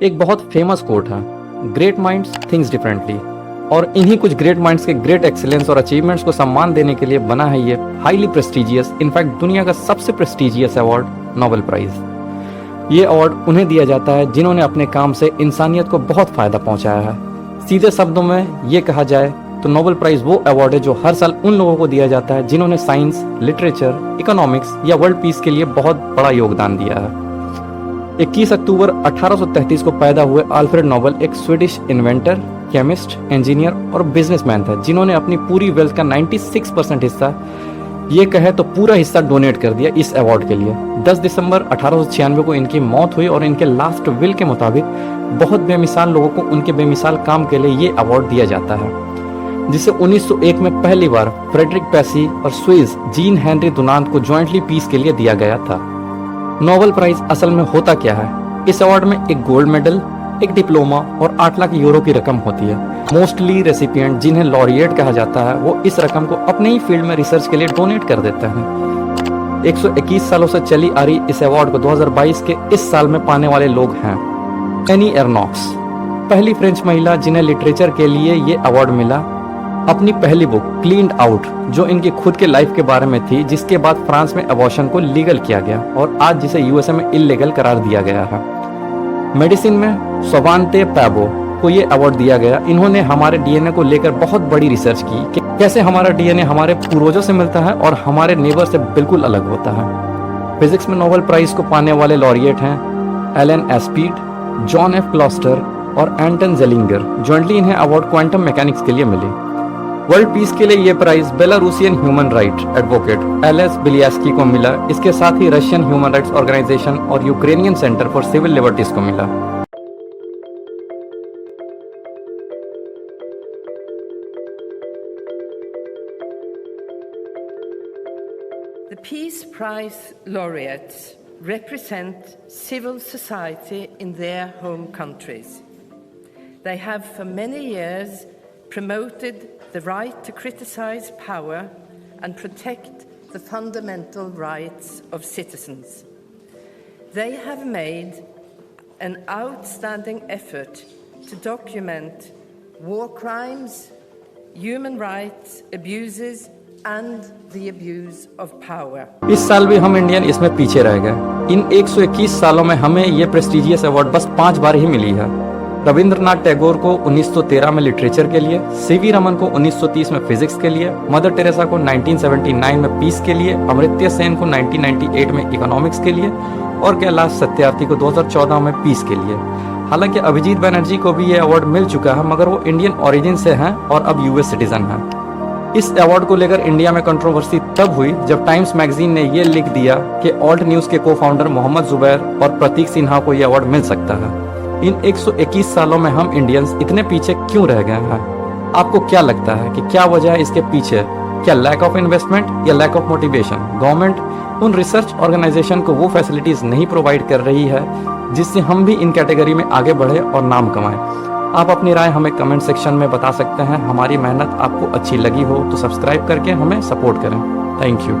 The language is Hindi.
एक बहुत फेमस कोट है, ग्रेट माइंड्स थिंक्स डिफरेंटली। और इन्हीं कुछ ग्रेट माइंड्स के ग्रेट एक्सीलेंस और अचीवमेंट्स को सम्मान देने के लिए बना है ये हाईली प्रेस्टिजियस, इनफैक्ट दुनिया का सबसे प्रेस्टिजियस अवार्ड, नोबेल प्राइज। ये अवार्ड उन्हें दिया जाता है जिन्होंने अपने काम से इंसानियत को बहुत फायदा पहुंचाया है। सीधे शब्दों में ये कहा जाए तो नोबेल प्राइज वो अवार्ड है जो हर साल उन लोगों को दिया जाता है जिन्होंने साइंस, लिटरेचर, इकोनॉमिक्स या वर्ल्ड पीस के लिए बहुत बड़ा योगदान दिया है। 21 अक्टूबर 1833 को पैदा हुए अल्फ्रेड नोबेल एक स्वीडिश इन्वेंटर, केमिस्ट, इंजीनियर और बिजनेसमैन थे जिन्होंने अपनी पूरी वेल्थ का 96% हिस्सा, ये कहे तो पूरा हिस्सा डोनेट कर दिया इस अवार्ड के लिए। 10 दिसंबर 1896 को इनकी मौत हुई और इनके लास्ट विल के मुताबिक बहुत बेमिसाल लोगों को उनके बेमिसाल काम के लिए ये अवार्ड दिया जाता है, जिसे 1901 में पहली बार फ्रेडरिक पेसी और स्विस जीन हेनरी डुनांत को ज्वाइंटली पीस के लिए दिया गया था। नोबेल प्राइज असल में होता क्या है? इस अवार्ड में एक गोल्ड मेडल, एक डिप्लोमा और 8 लाख यूरो की रकम होती है। मोस्टली रेसिपिएंट, जिन्हें लॉरिएट कहा जाता है, वो इस रकम को अपने ही फील्ड में रिसर्च के लिए डोनेट कर देते हैं। 121 सालों से चली आ रही इस अवार्ड को 2022 के इस साल में पाने वाले लोग हैं एनी एर्नॉक्स, पहली फ्रेंच महिला जिन्हें लिटरेचर के लिए ये अवार्ड मिला। अपनी पहली बुक क्लीन्ड आउट, जो इनकी खुद के लाइफ के बारे में थी, जिसके बाद फ्रांस में अबॉर्शन को लीगल किया गया और आज जिसे यूएसए में इल्लीगल करार दिया गया है। मेडिसिन में स्वाभांते पैबो को ये अवार्ड दिया गया। इन्होंने हमारे डीएनए को लेकर बहुत बड़ी रिसर्च की कि कैसे हमारा डीएनए हमारे पूर्वजों से मिलता है और हमारे नेबर से बिल्कुल अलग होता है। फिजिक्स में नोबेल प्राइज को पाने वाले लॉरिएट हैं Alain Aspect, John F Clauser और एंटन जेलिंगर। ज्वाइंटली इन्हें अवार्ड क्वांटम मैकेनिक्स के लिए मिली। वर्ल्ड पीस के लिए ये prize Belarusian human right advocate Ales Bialiatski को मिला। इसके साथ ही रशियन ह्यूमन राइट्स ऑर्गेनाइजेशन और Ukrainian centre for civil liberties को मिला। The Peace Prize laureates represent civil society in their home countries. They have for many years promoted the right to criticize power and protect the fundamental rights of citizens. They have made an outstanding effort to document war crimes, human rights abuses and the abuse of power. इस साल भी हम इंडियन इसमें पीछे रह गए। इन 121 सालों में हमें ये प्रेस्टिजियस अवार्ड बस 5 बार ही मिली है। रविंद्रनाथ टैगोर को 1913 में लिटरेचर के लिए, सीवी रमन को 1930 में फिजिक्स के लिए, मदर टेरेसा को 1979 में पीस के लिए, अमर्त्य सेन को 1998 में इकोनॉमिक्स के लिए और कैलाश सत्यार्थी को 2014 में पीस के लिए। हालांकि अभिजीत बनर्जी को भी ये अवार्ड मिल चुका है, मगर वो इंडियन ओरिजिन से हैं और अब यूएस सिटीजन हैं। इस अवार्ड को लेकर इंडिया में कंट्रोवर्सी तब हुई जब टाइम्स मैगजीन ने यह लिख दिया कि ऑल्ट न्यूज के को फाउंडर मोहम्मद जुबैर और प्रतीक सिन्हा को यह अवार्ड मिल सकता है। इन 121 सालों में हम इंडियंस इतने पीछे क्यों रह गए हैं? आपको क्या लगता है कि क्या वजह है इसके पीछे? क्या लैक ऑफ इन्वेस्टमेंट या लैक ऑफ मोटिवेशन? गवर्नमेंट उन रिसर्च ऑर्गेनाइजेशन को वो फैसिलिटीज नहीं प्रोवाइड कर रही है जिससे हम भी इन कैटेगरी में आगे बढ़े और नाम कमाएं। आप अपनी राय हमें कमेंट सेक्शन में बता सकते हैं। हमारी मेहनत आपको अच्छी लगी हो तो सब्सक्राइब करके हमें सपोर्ट करें। Thank you.